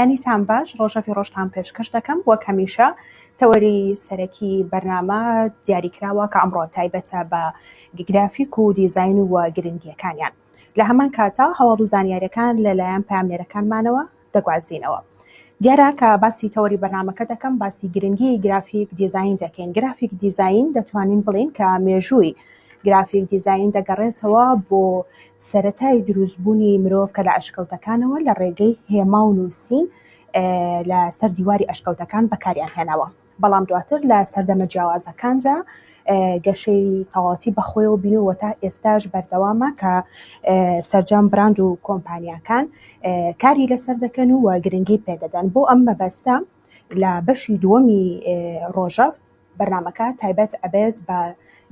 بەیانیتان باش ڕۆژەفی ڕۆژتان پێشکەش دەکەم وەک هەمیشە تەوەری سەرەکی بەرنامە دیاریکراوە کە ئەمڕۆ تایبەتە بە گرافیک و دیزاین و گرنگیەکانیان لە هەمان کاتە هەواڵ و زانیاریەکان لەلایەن پاملێرەکانمانەوە دەگوازینەوە. دیارە کە باسی تەوەری بەرنامەکە دەکەم باسی گرنگی گرافیک دیزاین دەکەین. گرافیک دیزاین دەتوانین بڵین کە مێژووی گرافیک دیزاین دەگەڕێتەوە بۆ سەرەتای دروستبوونی مرۆڤ کە لە ئەشکەوتەکانەوە لە ڕێگەی هێما و نووسین لە سەر دیواری ئەشکەوتەکان بەکاریان هێناوە، بەڵام دواتر لە سەردەمە جیاوازەکاندا گەشەی تەواوەتی بەخۆیەوە بینەوە تا ئێستاش بەردەوامە کە سەرجەم براند و کۆمپانیاکان کاری لەسەر دەکەن و گرنگی پێدەدەن. بۆ ئەم مەبەستە لە بەشی دووەمی ڕۆژەف بەرنامەکە تایبەت ئەبێت بە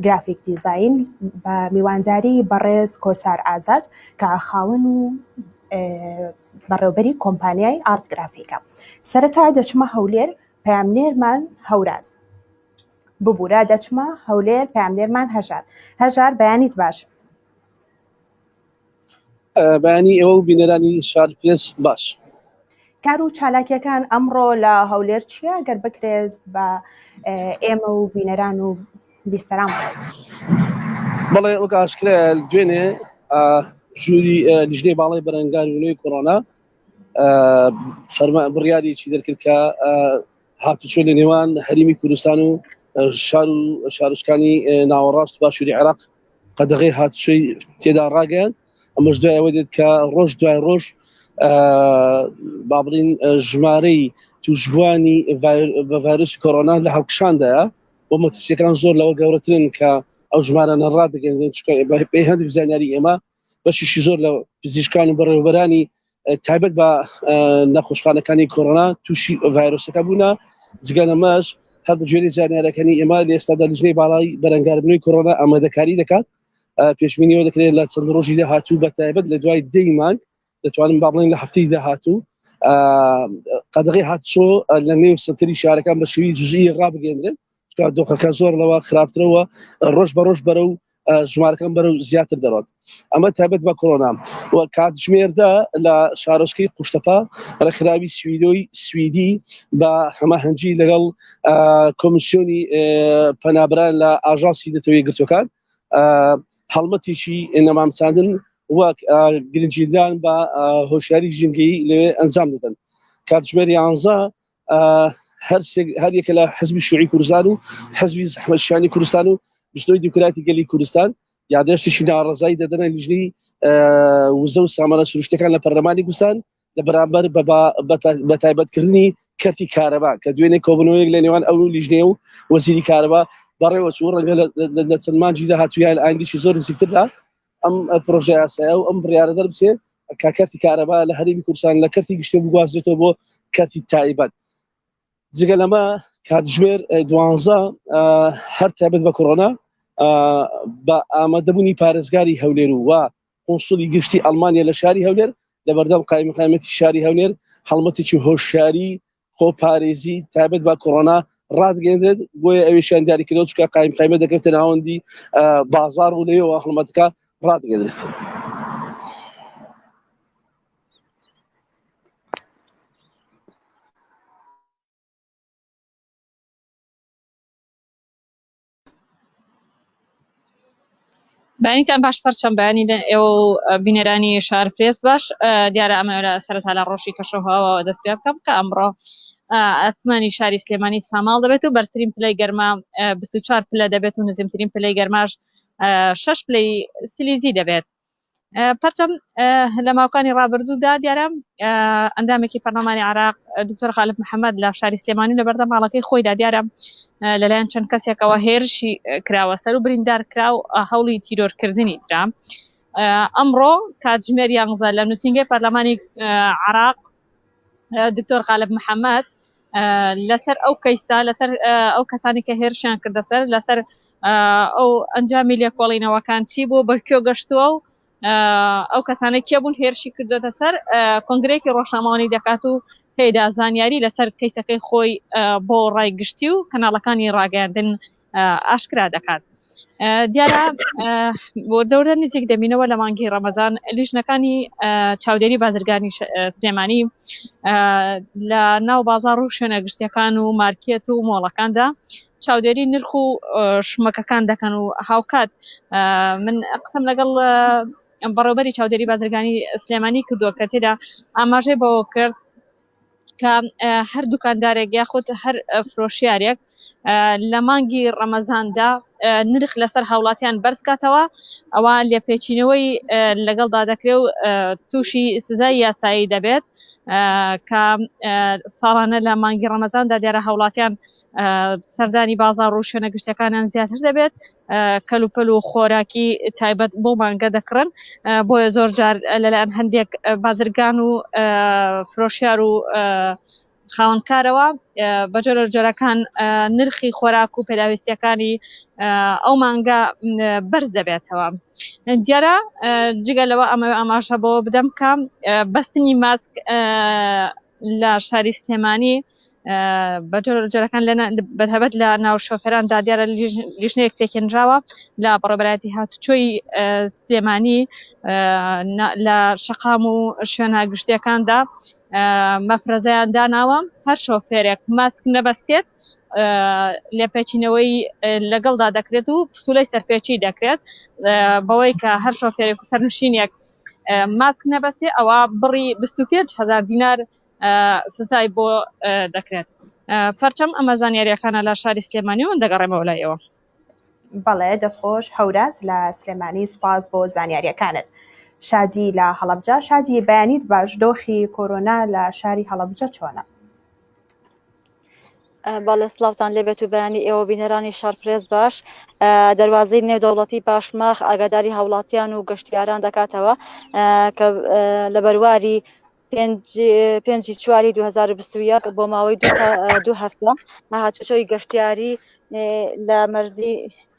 گرافیک دیزاین بە میوانداری بەڕێز کۆسار ئازاد کە خاوەن و بەڕێوەبەری کۆمپانیای ئارت گرافیکە. سەرەتا دەچمە هەولێر پاملێرمان هەوراز ببوورە، دەچمە هەولێر پاملێرمان هەژار بەیانیت باش. بەیانی ئێوە و بینەرانی شارپرێس باش. کار و چالاکیەکان ئەمڕۆ لە هەولێر چییە گەر بکرێت بە ئێمە و بینەران و بیسەران بڵێت؟ بەڵێ وەک ئاشکرا دوێنێ ژووری لیژنەی باڵای بەرەنگاربوونەوەی کۆڕۆنا بڕیارێکی دەرکرد کە هاتوچۆ لە نێوان هەرێمی کوردستان و شارۆچکانی ناوەڕاست و باشووری عێراق قەدەغەی هاتوچۆی تێدا ڕاگەیاند. ئەمەش دوای ئەوە دێت کە ڕۆژ دوای ڕۆژ با بڵین ژمارەی توشبوانی بە ڤایرۆسی کۆڕۆنا لە هەڵکشاندایە بۆ مەترسیەکان زۆر لەوە گەورەترن کە ئەو ژمارەنە ڕادەگەێنن پێی هەندێک زانیاری ئێمە بەشیشی زۆر لە پزیشکان و بەڕێوەبەرانی تایبەت بە نەخۆشخانەکانی کۆڕۆنا تووشی ڤایرۆسەکە بوونە. جگە لەمەش هەر بەگوێرەی زانیاریەکانی ئێمە لە ئێستادا لیژنەی باڵای بەرەنگاربوونەوەی کۆڕۆنا ئامادەکاری دەکات. پێشبینیەوە دەکرێت لە چەند ڕۆژی داهاتوو بە تایبەت لە دوای دەیمان دەتوانین با بڵین لە هەفتەی داهاتوو قەدەغەی هاتوچۆ لە نێو سەنتەری شارەکان بە شێوەی جوزئی ڕابگەێنرێت دۆخەکە زۆر لەوە خراپترەوە ڕۆژ بە ڕۆژ بەرەو ژمارەکان بەرەو زیاتر دەڕۆت. ئەمە تایبەت بە کۆڕۆنا و کاتژمێردا لە شارۆچکەی قوشتەپا ڕێکخراوی سویدی بە هەماهەنگی لەگەڵ کۆمیسیۆنی پەنابران لە ئاژانسی نەتەوەیە یەکگرتووەکان هەڵمەتێکی نەمامچاندن وەک گرنگیدان بە هۆشیاری ژینگەیی لەوێ ئەنجام دەدەن. کاتژمێری 11 هەر یەکە لە حزبی شوعی کوردستان و حزبی زەحمەتشانی کوردستان و بژنەوەی دیموکراتی گەلی کوردستان یادداشتێکی ناڕەزایی دەدەنە لیژنەی وزە و سامانە سروشتەکان لە پەرلەمانی کوردستان لە بەرامبەر بە تایبەتکردنی کەرتی کارەبا کە دوێنێ کۆبوونەوەیەک لە نێوان ئەو لیژنەیە و وەزیری کارەبا بەڕێوە چوو ڕەنگە لە چەند مانجی داهاتوویە لە ئایندیشی زۆر نزیکتردا ئەم پرۆژە یاسایە و ئەم بڕیارە دەربچێت کە کەرتی کارەبا لە هەرێمی کوردستان لە کەرتی گشتێ بگوازرێتەوە بۆ کەرتی تایبەت. جگە لەمە کاتژمێر 12 هەر تایبەت بە کۆڕۆنا بە ئامادەبوونی پارێزگاری هەولێر و قۆنسوڵی گشتی ئەڵمانیا لە شاری هەولێر لە بەردەم قایمەتی شاری هەولێر هەڵمەتێکی هۆشیاری خۆپارێزی تایبەت بە کۆڕۆنا ڕادگەێنرێت بۆیە ئەوێشیان دیاریکردەوە چکە قایمە دەکرێتە ناوەندی بازار و لەوێەوە هەڵمەتەکە ڕادگەێنرێت. بەیانیتان باش پەرچەم بەیانی ئێوە بینەرانی شارپرێس باش. دیارە ئەمە لە سەرەتا لە ڕۆژی کەشەوهەوە دەست پێ بکەم کە ئەمڕۆ ئەسمانی شاری سلێمانی ساماڵ دەبێت و بەرزترین پلەی گەرما 24 پلە دەبێت و نزمترین پلەی گەرماش 6 پلەی ستلیزی دەبێت. پەرچەم لە ماوەکانی ڕابردوودا دیارە ئەندامێکی پەرلەمانی عێراق دکتۆر غالب محەممەد لە شاری سلێمانی لە بەردەم ماڵەکەی خۆیدا دیارە لەلایەن چەند کەسێکەوە هێرشی کراوە سەر و بریندار کرا و هەوڵی تیرۆرکردنی درا. ئەمڕۆ کاتژمێر 11 لە نووسینگەی پەرلەمانی عێراق دکتۆر غالب محەممەد لەسەر ئەو کەیسا لەسەر ئەو کەسانی کە هێرشیان کردە سەر لەسەر ئەو ئەنجامی لێکۆڵینەوەکان چی بوو بەکوێ گەشتووە و ئەو کەسانەی کێبوون هێرشی کردوێتە سەر کۆنگرێکی ڕۆژنامەوانی دەکات و تێیدا زانیاری لەسەر کەیسەکەی خۆی بۆ ڕای گشتی و کەناڵەکانی ڕاگەاندن ئاشکرا دەکات. دیارە وردەوردە نزیک دەبینەوە لە مانگی ڕەمەزان لیژنەکانی چاودێری بازرگانی سلێمانی لە ناو بازاڕ و شوێنە گشتیەکان و مارکێت و مۆڵەکاندا چاودێری نرخ و شمەکەکان دەکەن و هاوکات من قسەم لەگەڵ بەڕێوەبەری چاودێری بازرگانی سلێمانی کردووە کە تێدا ئاماژەی بەوە کرد کە هەر دوکاندارێک یاخود هەر فرۆشیارێک لە مانگی ڕەمەزاندا نرخ لەسەر هاوڵاتیان بەرزکاتەوە ئەوە لێپێچینەوەی لەگەڵدا دەکرێت و تووشی سزای یاسایی دەبێت کە ساڵانە لە مانگی ڕەمەزاندا دیارە هاوڵاتیان سەردانی بازاڕ و شوێنە گشتیەکانیان زیاتر دەبێت کەلوپەل و خۆراکی تایبەت بۆ مانگە دەکڕن بۆیە زۆر جار لەلایەن هەندێک بازرگان و فرۆشیار و خاوەنکارەوە بە جۆرەکان نرخی خۆراک و پێداویستیەکانی ئەو مانگە بەرز دەبێتەوە. دیارە جگەلەوە ئاماژە بۆ بدەم کە بەستنی ماسک لە شاری سلێمانی بە جۆرەکان بەتەبەت لە ناو شۆفێراندا دیارە لیژنەیەک پێکێنراوە لە بەڕێبەرایەتی هاتوچۆی سلێمانی لە شەقام و شوێنە گشتیەکاندا مەفرەزەیان داناوە هەر شۆفێرێک ماسک نەبەستێت لێپێچینەوەی لەگەڵدا دەکرێت و پسوولەی سەرپێچی دەکرێت بەوەی کە هەر شۆفێرێک و سەرنشینێک ماسک نەبەستێ ئەوە بڕی 25,000 دینار سزای بۆ دەکرێت. پەرچەم ئەمە زانیاریەکانە لە شاری سلێمانی و دەگەڕێمەوە لایەوە. بەڵێ دەستخۆش هەوراز لە سلێمانی سوپاس بۆ زانیاریەکانت. شادی لە هەڵەبجە، شادی بەیانیت باش دۆخی کۆرۆنا لە شاری هەڵەبجە چۆنە؟ باڵێ سلااوان لێبێت و بەیانی ئێوە بینەرانی شارپرێز باش دەواازەی نێودەوڵەتی پاشماخ ئاگاداری هاوڵاتیان و گەشتیاران دەکاتەوە کە لە بەرواری 5 2021 بۆ ماوەی 2 هەفتە هاتوچۆی گەشتیاری لە مەرزی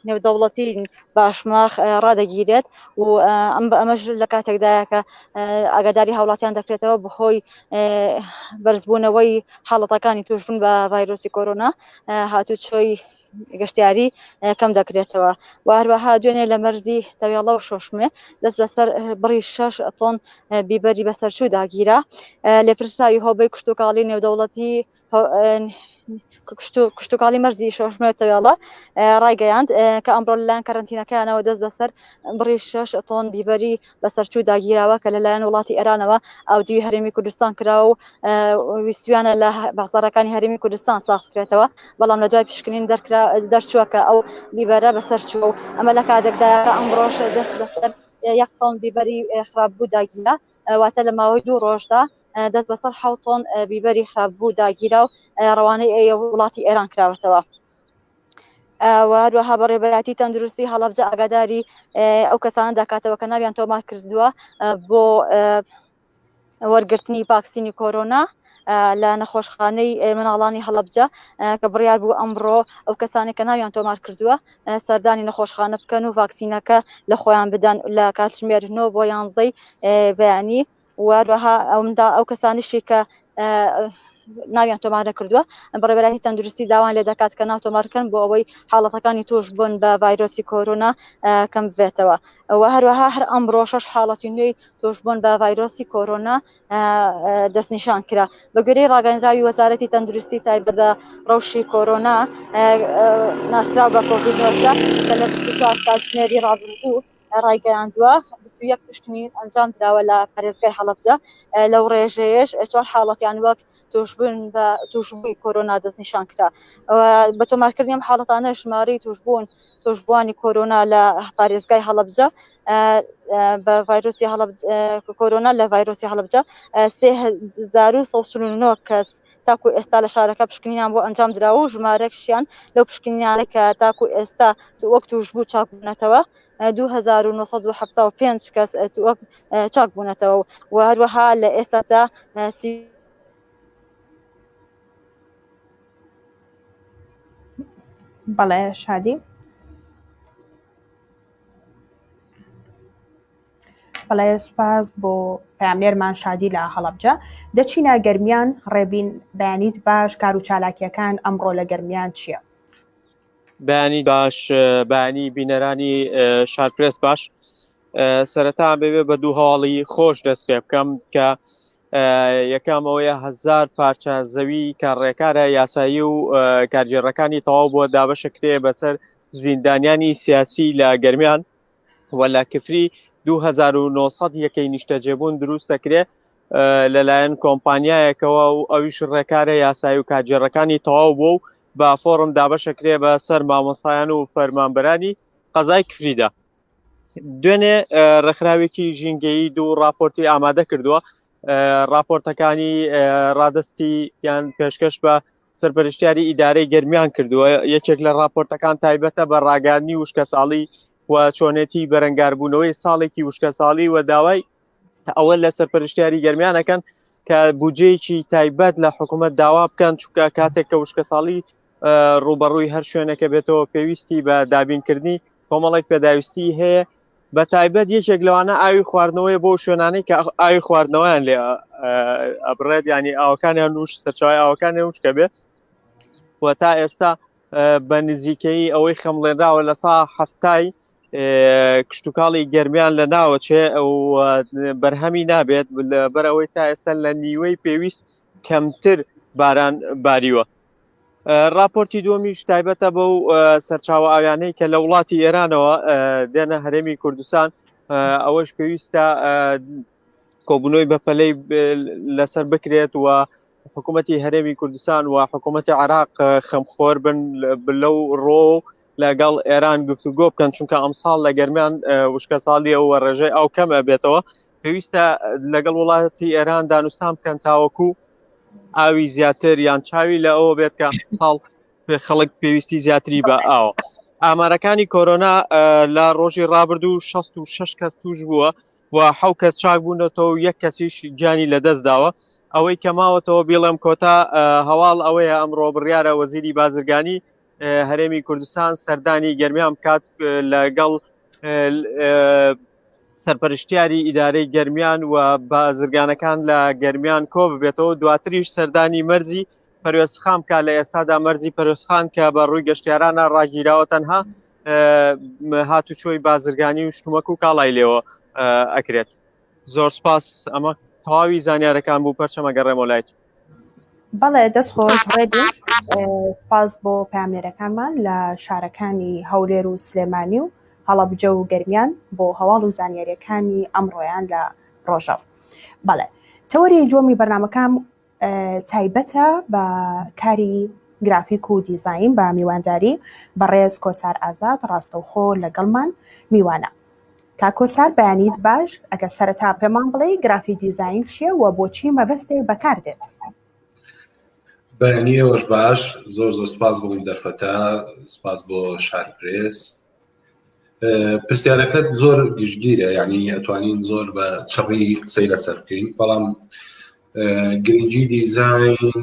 نێودەوڵەتی باشماخ ڕادەگیرێت و ئەمەش لە کاتێکدایە کە ئاگاداری هاوڵاتیان دەکرێتەوە بخۆی بەرزبوونەوەی حاڵەتەکانی توشبوون بە ڤایرۆسی کۆرۆنا هاتوچۆی گەشتیاری کەم دەکرێتەوە و هەروەها دوێنێ لە مەرزی تەوێڵە و شۆشمێ دەست بەسەر بڕی 6 تۆن بیبەری بەسەرچوو داگیرە لێپرساوی هۆبەی کشتتوکاڵی نێودەوڵەتی کشتتوکاڵی مەرزی شۆشمێ تەوێڵە ڕایگەیاند کە ئەمڕۆ لەلایەن کەرەنتینەکانەوە دەست بەسەر بڕی 6 تۆن بیبەری بەسەرچوو داگیراوە کە لەلایەن وڵاتی ئێرانەوە ئاودیوی هەرێمی کوردستان کراوە و ویستویانە لە بازاڕەکانی هەرێمی کوردستان ساخت بکرێتەوە بەڵام لە دوای پشکنین دەرچووە کە ئەو بیبەرە بەسەرچووە و ئەمە لە کاتێکدایە ئەمڕۆژ دەست بەسەر 1 تۆن بیبەری خراپبوو داگیرا واتە لە ماوەی 2 ڕۆژدا دەست بەسەر 7 تۆن بیبەری خراپبوو داگیرا و ڕەوانەی وڵاتی ئێران کراوەتەوە. و هەروەها بەڕێبەراتی تەندروستی هەڵەبجە ئاگاداری ئەو کەسانە دەکاتەوە کە ناویان تۆمار کردووە بۆ وەرگرتنی ڤاکسینی کۆرۆنا لە نەخۆشخانەی مناڵانی هەڵەبجە کە بڕیار بوو ئەمڕۆ ئەو کەسانی کە ناویان تۆمار کردووە سەردانی نەخۆشخانە بکەن و ڤاکسینەکە لە خۆیان بدەن لە کاتژمێر 9 بۆ 11 بەیانی و هەروەها ئەو کەسانیشی کە ناویان تۆمار نەکردووە بەڕێبەراتی تەندروستی داوان لێ دەکات کە ناو تۆمارکەن بۆ ئەوەی حاڵەتەکانی توش بوون بە ڤایرۆسی کۆرۆنا کەم بێتەوە و هەروەها هەر ئەمڕۆ 6 حاڵەتی نوێی توشبوون بە ڤایرۆسی کۆرۆنا دەستنیشان کرا بە گوێرەی ڕاگەاندراوی وەزارەتی تەندروستی تایبەت بە ڕەوشی کۆرۆنا ناسراو بە کۆڤید-19 کە لە 24 کاتژمێری ڕابردوو ڕایگەیاندووە 21 پشکنین ئەنجام دراوە لە پارێزگای هەڵەبجە لەو ڕێژەیەش 4 حاڵەتیان وەک توشبووی کۆرۆنا دەستنیشان کرا بە تۆمارکردنی ئەم حاڵەتانە ژمارەی توشبووانی کۆرۆنا لە پارێزگای هەڵەبجە بە ڤایرۆسی کۆرۆنا لە ڤایرۆسی هەڵەبجە 3149 کەس تاکو ئێستا لە شارەکە پشکنینیان بۆ ئەنجام دراوە و ژمارەشیان لەو پشکنیانە کە تاکو ئێستا وەک توشبوو چاک بوونەتەوە 2975 کەس چاک بوونەتەوە و هەروەها لە ئێستادا بەڵێ شادی بەڵێ سوپاس بۆ پامێرمان شادی لە هەڵەبجە دەچینە گەرمیان ڕێبین بەیانیت باش کار و چالاکیەکان ئەمڕۆ لە گەرمیان چییە؟ بەیانی باش بەیانی بینەرانی شارپرێس باش سەرەتا بێ بە دوو هەواڵی خۆش دەست پێ بکەم کە یەکەمەوەیە 1000 پارچە زەوی کارڕێکارە یاسایی و کارگێڕەکانی تەواو بۆ دابەشەکرێ بەسەر زیندانیانی سیاسی لە گەرمیان و لە کفری 2900 یەکەی نیشتەجێبوون دروست دەکرێت لەلایەن کۆمپانیایەکەوە و ئەویش ڕێکارە یاسایی و کارگێڕەکانی تەواو بوو و بە فۆرم دابەشەکرێ بە سەر مامۆستایان و فەرمانبەرانی قەزای کفریدا. دوێنێ ڕێکخراوێکی ژینگەیی دوو راپۆرتی ئامادە کردووە. راپۆرتەکانی ڕادستی یان پێشکەش بە سەرپەرشتیاری ئیدارەی گەرمیان کردووە. یەکێک لە راپۆرتەکان تایبەتە بە ڕاگەاندنی وشکە ساڵی و چۆنێتی بەرەنگاربوونەوەی ساڵێکی وشکە ساڵی و داوای ئەوە لە سەرپەرشتیاری گەرمیانەکەن کە بودجەیەکی تایبەت لە حکوومەت داوا بکەن چونکە کاتێک کە وشکە ساڵی ڕوبەڕووی هەر شوێنەکە بێتەوە پێویستی بە دابینکردنی کۆمەڵێک پێداویستی هەیە بە تایبەت یەکێک لەوانە ئاوی خواردنەوەی بۆ شوێنانەی کە ئاوی خواردنەوەیان لێ ئەبڕێت ینی ئاوەکانیان نوش سەرچاوی ئاوەکانی وشکە بێت و تا ئێستا بە نزیکەی ئەوەی خەمڵێنراوە لە سا هەفتای کشتتوکاڵی گەرمیان لە ناوەچێ ئەو بەرهەمی نابێت بەرەوەی تا ئێستا لە نیوەی پێویست کەمتر باران باریوە. راپۆرتی دووەمیش تایبەتە بەو سەرچاوە ئاویانەی کە لە وڵاتی ئێرانەوە دێنە هەرێمی کوردستان ئەوەش پێویستە کۆبوونەوەی بەپەلەی لەسەر بکرێت و حکوومەتی هەرێمی کوردستان و حکوومەتی عێراق خەمخۆر بن لەو ڕۆ لەگەڵ ئێران گفتوگۆ بکەن چونکە ئەمساڵ لە گەرمیان وشکە ساڵی ئەوە ڕێژەی ئەو کەمە بێتەوە پێویستە لەگەڵ وڵاتی ئێران دانوستان بکەن تاوەکو ئاوی زیاتر یان چاوی لە ئەوە بێت کە ساڵ خەڵک پێویستی زیاتری بە ئاوە. ئامارەکانی کۆرۆنا لە ڕۆژی ڕابردوو 66 کەس توش بووە و 7 کەس چاک بوونەتەوە و 1 کەسیش گیانی لەدەست داوە. ئەوەی کەماوەتەوە بیڵێم کۆتا هەواڵ ئەوەیە ئەمڕۆ بڕیارە وەزیری بازرگانی هەرێمی کوردستان سەردانی گەرمیان بکات لەگەڵ سەرپەرشتیاری ئیدارەی گەرمیان و بازرگانەکان لە گەرمیان کۆ ببێتەوە دواتریش سەردانی مەرجی پەروێزخان کا لە ئێستادا مەرجی پەروێزخان کە بە ڕووی گەشتیارانە ڕاگیراوە تەنها هاتوچۆی بازرگانی و شتومەک و کاڵای لێەوە ئەکرێت. زۆر سپاس ئەمە تەواوی زانیارەکان بوو پەرچەمە گەڕێمەوە لایت. بەڵێ دەست خۆش ڕێبوو سپاس بۆ پامێرەکانمان لە شارەکانی هەولێر و سلێمانی و هەڵەبجە و گەرمیان بۆ هەواڵ و زانیاریەکانی ئەمڕۆیان لە ڕۆژەو. بەڵێ تەوەری جۆمی بەرنامەکان تایبەتە بە کاری گرافیک و دیزاین بە میوانداری بەڕێز کۆسار ئازاد ڕاستەوخۆ لەگەڵمان میوانە. کا کۆسار بەیانیت باش ئەگە سەرەتا پێمان بڵێ گرافیک دیزاین چییە و بۆچی مەبەستێ بەکاردێت؟ بەیانی ئێوەش باش زۆر سپاس بۆم دەرفەتە سپاس بۆ شارپرێس. پرسیارەکەت زۆر گشتگیرە یعنی ئەتوانین زۆر بە چڕی قسەی لەسەر بکەین بەڵام گرنگی دیزاین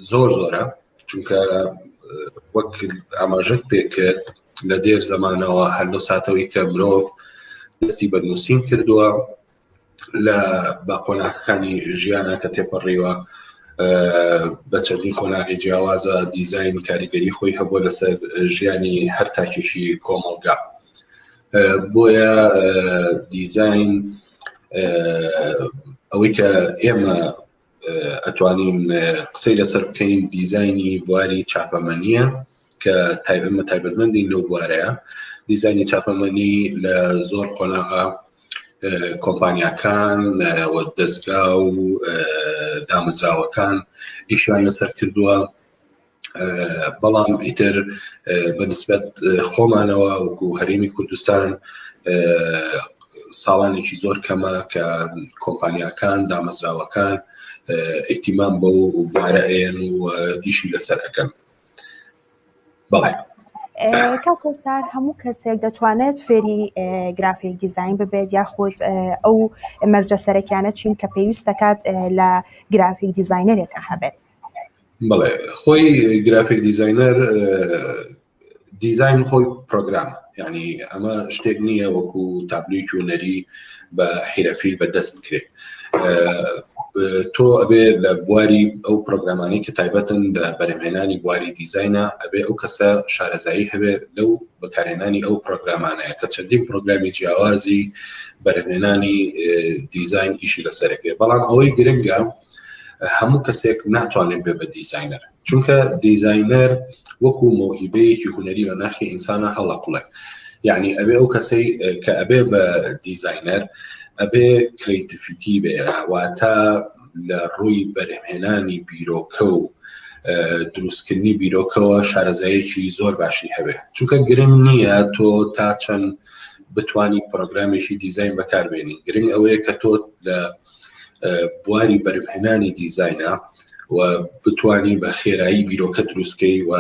زۆرە چونکە وەک ئاماژەت پێکرد لە دێر زەمانەوە هەر لەو ساتەوەی کە مرۆڤ دەستی بە نووسین کردووە لە بە قۆناغەکانی ژیانە کە تێپەڕیوە بە چەندین قۆناغی جیاوازە دیزاین کاریگەری خۆی هەبووە لەسەر ژیانی هەر تاکێشی کۆمەڵگا. بۆیە دیزاین ئەوەی کە ئێمە ئەتوانین قسەی لەسەر بکەین دیزایانی بواری چاپەمەنیە کە تایبەتمەندی لەو بوارەیە. دیزایانی چاپەمەنی لە زۆر قۆناغا کۆمپانیاکان و دەستگا و دامەزراوەکان ئیشیان لەسەر کردووە بەڵام ئیتر بەنسبەت خۆمانەوە وەکو هەرێمی کوردستان ساڵانێکی زۆر کەمە کە کۆمپانیاکان دامەزراوەکان ئیهتیمام بەو بوارە ئێن و ئیشی لەسەر ئەەکەن. بەڵێ کاکۆسار هەموو کەسێک دەتوانێت فێری گرافیک دیزاین ببێت یاخود ئەو مەرجە سەرەکیانە چین کە پێویست دەکات لە گرافیک دیزاینەرێکە هەبێت؟ بەڵێ خۆی گرافیک دیزاینەر دیزاین خۆی پرۆگرامە یعنی ئەمە شتێک نییە وەکو تابلوی کیونەری بە حیرەفی بەدەست بکرێت. تۆ ئەبێ لە بواری ئەو پرۆگرامانی کە تایبەتن لە بەرهەمهێنانی بواری دیزاینە ئەبێ ئەو کەسە شارەزایی هەبێ لەو بەکارهێنانی ئەو پرۆگرامانەیە کە چەندین پرۆگرامی جیاوازی بەرهەمهێنانی دیزاین ئیشی لەسەرەکرێ. بەڵام ئەوەی گرنگە هەموو کەسێک ناتوانێت بێ بە دیزاینەر، چونکە دیزاینەر وەکو مۆهیبەیەکی هونەری لە ناخی ئینسانە هەڵەقڵێ. یعنی ئەبێ ئەو کەسەی کە ئەبێ بە دیزاینەر ئەبێ کریتیفیتی بێ، واتە لە ڕووی بەرهەمهێنانی بیرۆکە و دروستکردنی بیرۆکەوە شارەزاییەکی زۆر باشی هەبێ. چونکە گرنگ نییە تۆ تا چەند بتوانی پرۆگرامێکی دیزاین بەکاربێنی، گرنگ ئەوەیە کە تۆ لە بواری بەرهەمهێنانی دیزاینە و بتوانی بە خێرایی بیرۆکە دروستکەی و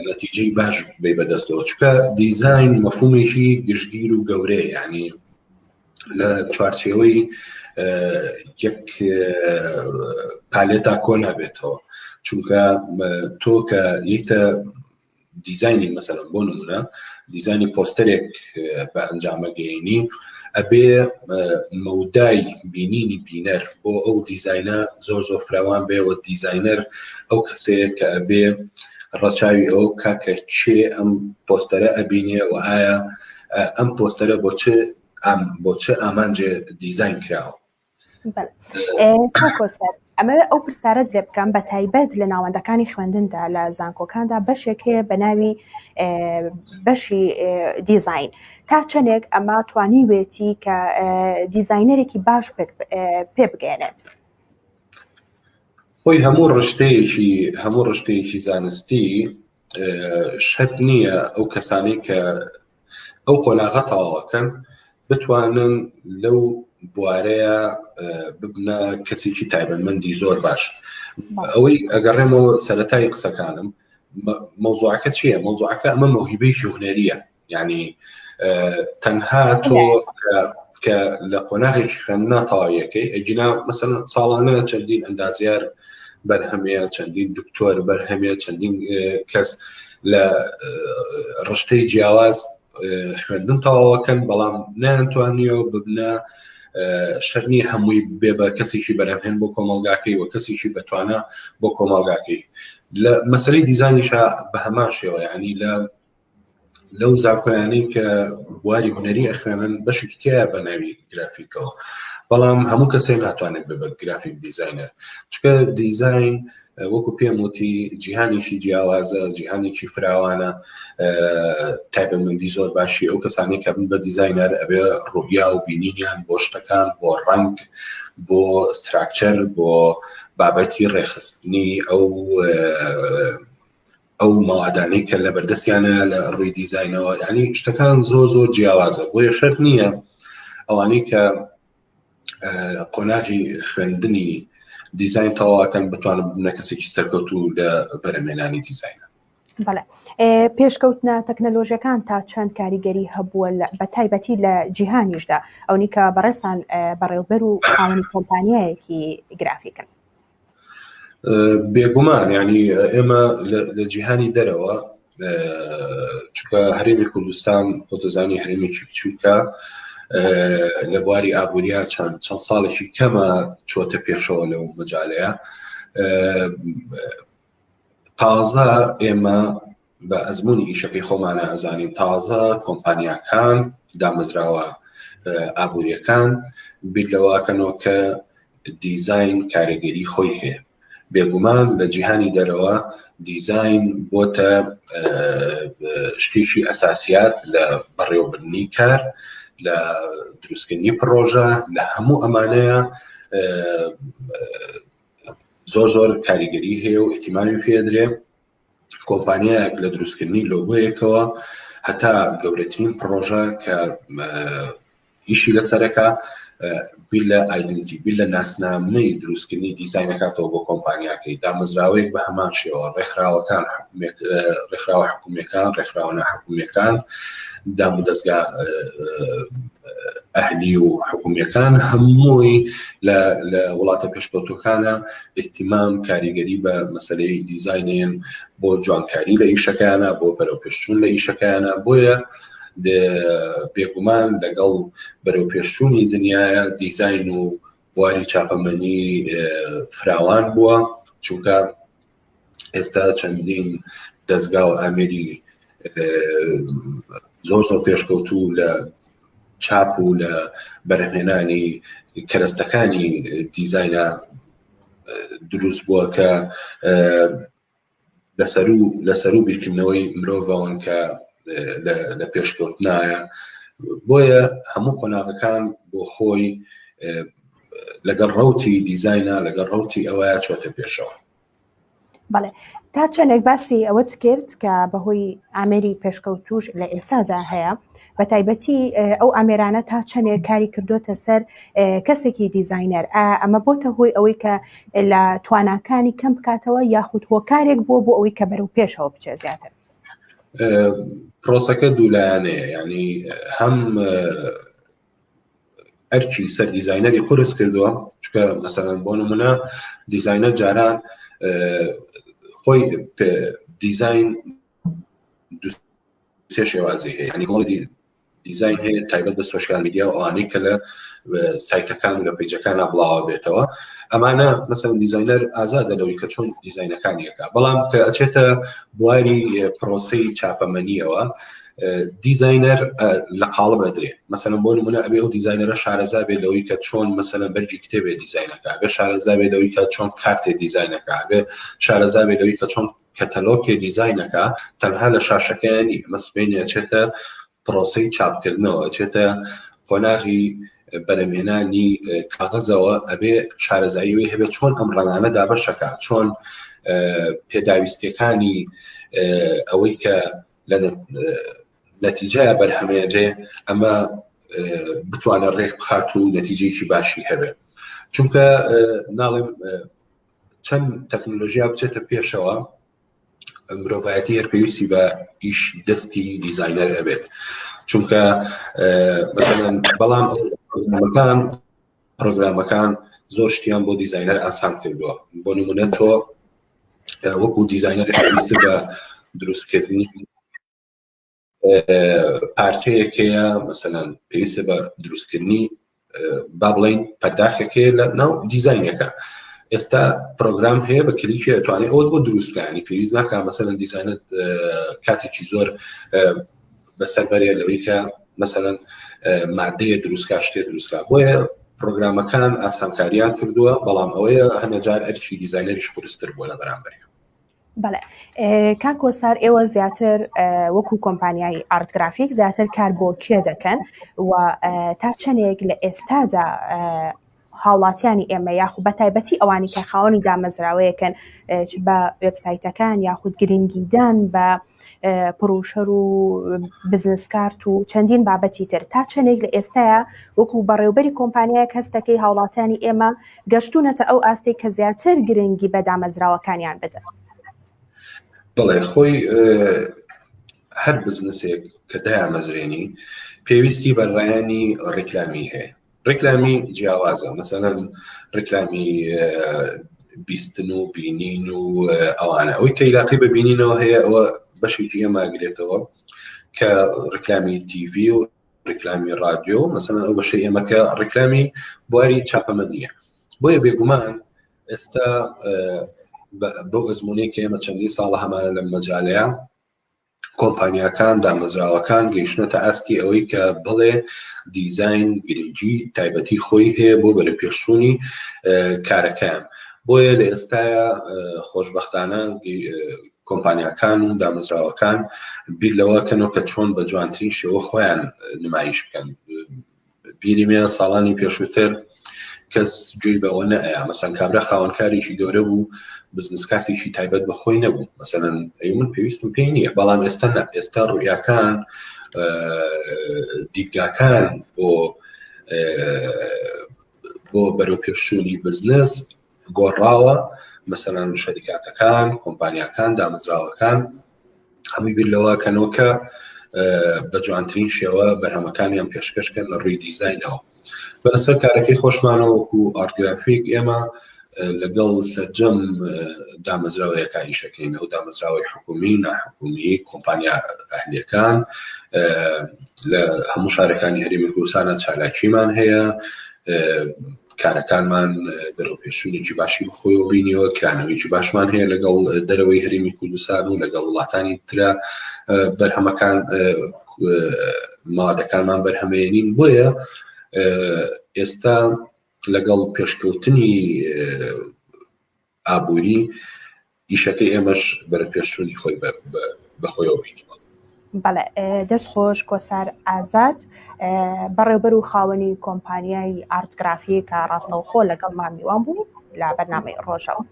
نەتیجەی باش بێ بەدەستەوە. چونکە دیزاین مەفهومێکی گشتگیر و گەورەیە، یعنی لە چوارچێوەی یەک پالێتا کۆ نابێتەوە. چونکە تۆ کە یەکتە دیزاینی مەسەڵەن بۆ نمونە دیزاینی پۆستەرێک بە ئەنجامەگەیەنی ئەبێ مەودای بینینی بینەر بۆ ئەو دیزاینە زۆر زۆر فراوان بێ و دیزاینەر ئەو کەسەیە کە ئەبێ ڕەچاوی ئەو کاکە چێ ئەم پۆستەرە ئەبینێ و ئایا ئەم پۆستەرە بۆ چه ئامانجێ دیزاین کراوە. کۆکۆسەر ئەمە ئەو پرسیارەت لێ بکەم بە تایبەت لە ناوەندەکانی خوێندندا لە زانکۆکاندا بەشێک هەیە بە ناوی بەشی دیزاین، تا چەندێک ئەمە توانیوێتی کە دیزاینەرێکی باش پێ بگەێنێت؟ خۆی هەموو ڕشتەیەکی زانستی شەرت نییە ئەو کەسانی کە ئەو قۆلاغە تەواوەکەن بتوانن لەو بوارەیە ببنە کەسێکی تایبەتمەندی زۆر باش. ئەوەی ئەگەڕێمەوە سەرەتای قسەکانم مەوزوعەکە چییە؟ مەوزوعەکە ئەمە مەوهیبەیەکی هونەریە، یعنی تەنها تۆ کە لە قۆناغێکی خوێندنا تەواویەکەی ئەگینا مەسەڵەن ساڵانە چەندین ئەندازیار بەرهەمەیە، چەندین دکتۆر بەرهەمەیە، چەندین کەس لە ڕشتەی جیاواز خوێندن تەواوەکەن، بەڵام نەیانتوانیەوە ببنە شەرنی هەمووی بێ بە کەسێکی بەرهەمهێن بۆ کۆمەڵگاکەی و کەسێکی بەتوانە بۆ کۆمەڵگاکەی. لە مەسەلەی دیزاینیشە بە هەمان شێوە، یعنی لەو زانکۆیانەی کە بواری هونەری ئەخوێنن بەشێکی تایە بە ناوی گرافیکەوە، بەڵام هەموو کەسێک ناتوانێت بێ بە گرافیک دیزاینەر، چونکە دیزاین وەکو پێم وتی جیهانێکی جیاوازە، جیهانێکی فراوانە، تایبەتمەندی زۆر باشی ئەو کەسانی کە بن بە دیزاینەر ئەبێ ڕوویا و بینینیان بۆ شتەکان، بۆ ڕەنگ، بۆ ستراکچەر، بۆ بابەتی ڕێخستنی ئەو ماوادانەی کە لە بەردەستیانە لە ڕووی دیزاینەوە، یعنی شتەکان زۆر جیاوازە. بۆیە شەرت نییە ئەوانەی کە قۆناغی خوێندنی دیزاین تەواوەکەن بتوانن ببنە کەسێکی سەرکەوتوو لە بەرهەمهێنانی دیزاینە. بەڵێ، پێشکەوتنە تەکنەلۆژیەکان تا چەند کاریگەری هەبووە بە تایبەتی لە جیهانیشدا، ئەوەی کە بەڕێستان بەڕێوەبەر و خاوەنی کۆمپانیایەکی گرافیکن؟ بێگومان، یعنی ئێمە لە جیهانی دەرەوە، چونکە هەرێمی کوردستان خۆتەزانی هەرێمێکی بچووکە، لە بواری ئابووریا چەند ساڵێکی کەمە چۆتە پێشەوە لەو مەجالەیە. تازە ئێمە بە ئەزمموی ئیشەکەی خۆمانە ئەزانین، تازە کۆمپانیاکان دامەزراوە ئابووریەکان بیر لەوەکەنەوە کە دیزاین کارەگەری خۆی هەیە. بێگومان لە جیهانی دەرەوە دیزاین بۆتە شتێکی ئەساسیات لە بەڕێوەبردنی کار، لە دروستکردنی پرۆژە، لە هەموو ئەمانەیە زۆر کاریگەری هەیە و ئیحتیمامی پێدرێ. کۆمپانیایەک لە دروستکردنی لۆگۆیەکەوە هەتا گەورەترین پرۆژە کە ئیشی لەسەرەکە بیر لە ئایدنتی، بیر لە ناسنامەی دروستکردنی دیزاینەکاتەوە بۆ کۆمپانیاکەی. دامەزراوەیەک بە هەمان شێوە ڕێکخراوە حکوومیەکان، ڕێکخراوە ناحکوومیەکان، دام و دەستگا ئەهلی و حکوومیەکان هەمووی لە وڵاتە پێشکەوتوەکانە ئیحتیمام کاریگەری بە مەسەلەی دیزاینێن بۆ جوانکاری لە ئیشەکانە، بۆ بەرەو پێشچوون لە ئیشەکانە. بۆیە بێگومان لەگەڵ بەرەوپێشچوونی دنیاە دیزاین و بواری چاپەمەنی فراوان بووە، چونکە ئێستا چەندین دەستگا و ئامێری زۆر پێشکەوتوو لە چاپ و لە بەرهەمهێنانی کەرەستەکانی دیزاینە دروست بووە کە لەسەر و بیرکردنەوەی مرۆڤەوەن کە لە پێشکەوتنایە. بۆیە هەموو قۆناغەکان بۆ خۆی لەگەڵ ڕەوتی دیزاینە لەگەڵ ڕەوتی ئەوەیە چۆتە پێشەوە. بەڵێ تا چەندێک باسی ئەوەت کرد کە بەهۆی ئامێری پێشکەوتوش لە ئێستادا هەیە، بە تایبەتی ئەو ئامێرانە تا چەندێک کاری کردوتە سەر کەسێکی دیزاینەر، ئەمە بۆتە هۆی ئەوەی کە لە تواناکانی کەم بکاتەوە یاخود هۆکارێک بۆ ئەوەی کە بەرەو پێشەوە بچێ زیاتر؟ پرۆسەکە دوولایانەیە، ینی هەم ئەرکی سەر دیزاینەری قورس کردووە، چکە مەسەڵەن بۆ نمونە دیزاینەر جاران خۆی دیزاین سێ شێوازی هەیە، ینی گۆڵی دیزاین هەیە تایبەت بە سۆشیال میدیا و ئەوانەی کە لە سایتەکان و لە پیجەکانە بڵاوە بێتەوە. ئەمانە مەسەڵەن دیزاینەر ئازادە لەوەی کە چۆن دیزاینەکانیەکە، بەڵام کە ئەچێتە بواری پرۆسەی چاپەمەنیەوە دیزاینەر لە قاڵب ئەدرێ. مەسەڵەن بۆ نمونە ئەبێ ئەو دیزاینەرە شارەزا بێت لەوەی کە چۆن مەسەڵەن بەرگی کتێبێ دیزاینەکە، ئەبێ شارەزا بێت لەوەی کە چۆن کارتێ دیزاینەکە، ئەبێ شارەزا بێت لەوەی کە چۆن کەتەلۆگێ دیزاینەکە. تەنها لە شاشەکەیانی مەسبێنی ئەچێتە پرۆسەی چاپکردنەوە، ئەچێتە قۆناغی بەرهەمهێنانی کاغەزەوە، ئەبێ شارەزاییەوەی هەبێت چۆن ئەم ڕەنانە دابەشەکە، چۆن پێداویستیەکانی ئەوەی کە لە نەتیجەیە بەرهەمێنرێ ئەمە بتوانە ڕێک بخات و نەتیجەیەکی باشی هەبێت. چونکە ناڵێم چەند تەکنۆلۆژیا بچێتە پێشەوە مرۆڤایەتی هەر پێویستی بە ئیش دەستی دیزاینەر ئەبێت، چونکە مەسەڵەن بەڵام پرۆگرامەکان زۆر شتیان بۆ دیزاینەر ئاسان کردووە. بۆ نمونە تۆ وەکو دیزاینەر پێویست بە دروستکردنی پارچەیەکەیە، مەسەڵەن پێویستە بە دروستکردنی با بڵێن پەرداخێکەیە لە ناو دیزاینەکە. ئێستا پرۆگرام هەیە بە کلیکێ ئەتوانێت ئەوت بۆ دروستکردنی، پێویست ناکات مەسەڵەن دیزاینەت کاتێکی زۆر بەسەربەرێ لەوەی کە مەسەڵەن مادەیە دروستکە شتێ دروستکە. بۆیە پرۆگرامەکان ئاسانکاریان کردووە، بەڵام ئەوەیە هەمەجار ئەرکی دیزاینەریش قورستر بووە لە بەرامبەری. بەڵێ کاک کۆسار، ئێوە زیاتر وەکو کۆمپانیای ئارتگرافیک زیاتر کار بۆ کێ دەکەن و تا چەندێک لە ئێستادا هاوڵاتیانی ئێمە یاخود بە تایبەتی ئەوانی کە خاوەنی دامەزراوەیەکەن بە وێبسایتەکان یاخود گرنگیدان بە پرۆشەر و بزنس کارت و چەندین بابەتی تر، تا چەندێک لە ئێستاە وەکو بەڕێوبەری کۆمپانیایەک هەستەکەی هاوڵاتیانی ئێمە گەشتونەتە ئەو ئاستی کە زیاتر گرنگی بە دامەزراوەکانیان بدەن؟ بەڵێ خۆی هەر بزنسێک کە دامەزرێنی پێویستی بەڕایانی ڕێکلامی هەیە. ڕێکلامی جیاوازە، مەسەڵەن ڕێکلامی بیستن و بینین و ئەوانە. ئەوەی کە علاقەی بە بینینەوە هەیە ئەوە بەشێکی ئێماگرێتەوە کە ڕێکلامی تیڤی و ڕێکلامی رادیۆ، مەسەڵەن ئەو بەشەی ئێمە کە ڕێکلامی بواری چاپەمەنیە. بۆیە بێگومان ئێستا بۆ ئەزمونەی کە ئێمە چەندین ساڵە هەمانە لەم مەجالەیە کۆمپانیاکان دامەزراوەکان گەیشتنەتە ئاستی ئەوەی کە بڵێ دیزاین گرنگی تایبەتی خۆی هەیە بۆ بەرەوپێشچوونی کارەکان. بۆیە لە ئێستاە خۆشبەختانە کۆمپانیاکان و دامەزراوەکان بیر لەوەکەنەوە کە چۆن بە جوانترین شێوە خۆیان نمایش بکەن. بیریمە ساڵانی پێشووتر کەس گوێی بەوە نەئەیە، مەسەڵەن کابرا خاوەنکارێکی گەورە بوو، بزنس کارتێکی تایبەت بە خۆی نەبوو، مەسەڵەن من پێویستم پێی نییە. بەڵام ئێستا ڕوویاکان دیدگاکان بۆ بەرەوپێشچوونی بزنس گۆڕاوە، مەسەڵەن شەریکاتەکان، کۆمپانیاکان، دامەزراوەکان هەمووی بیر لەوەکەنەوە کە بە جوانترین شێوە بەرهەمەکانیان پێشکەشکەن لە ڕووی دیزاینەوە. بەلەسەر کارەکەی خۆشمانەوە وەکو ئارتگرافیک ئێمە لەگەڵ سەرجەم دامەزراوەیەکە ئیشەکەین و دامەزراوەی حکومی ناحکومی کۆمپانیا ئەهلیەکان لە هەموو شارەکانی هەرێمی کوردستانە چالاکیمان هەیە کارەکانمان بەرەو پێشوونێکی باشی بخۆیەوە بینیەوە کانەوەیکی باشمان هەیە لەگەڵ دەرەوەی هەرێمی کوردستان و لەگەڵ وڵاتانی ترە بەرهەمەکان مادەکانمان بەرهەمێنین بۆیە ئێستا لەگەڵ پێشکەوتنی ئابووری ئیشەکەی ئێمەش بەرە پێشوونی خۆی بەخۆیەوە بینیوە. بەڵێ دەستخۆش کۆسار ئازاد بەڕێوەبەر و خاوەنی کۆمپانیای ئارتگرافی کە ڕاستەوخۆ لەگەڵمان میوان بوو لە بەرنامەی ڕۆژەوە.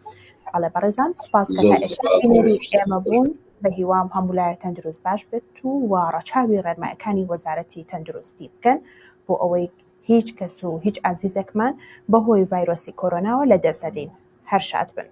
بەڵێ بەڕێزان سوپاس کە تا ئێستا بینەری ئێمە بوون بە هیوام هەموو لایەک تەندروست باش بێت و ڕەچاوی ڕێنمایەکانی وەزارەتی تەندروستی بکەن بۆ ئەوەی هیچ کەس و هیچ ئازیزێکمان بەهۆی ڤایرۆسی کۆرۆناوە لەدەست نەدەین. هەر شاد بن.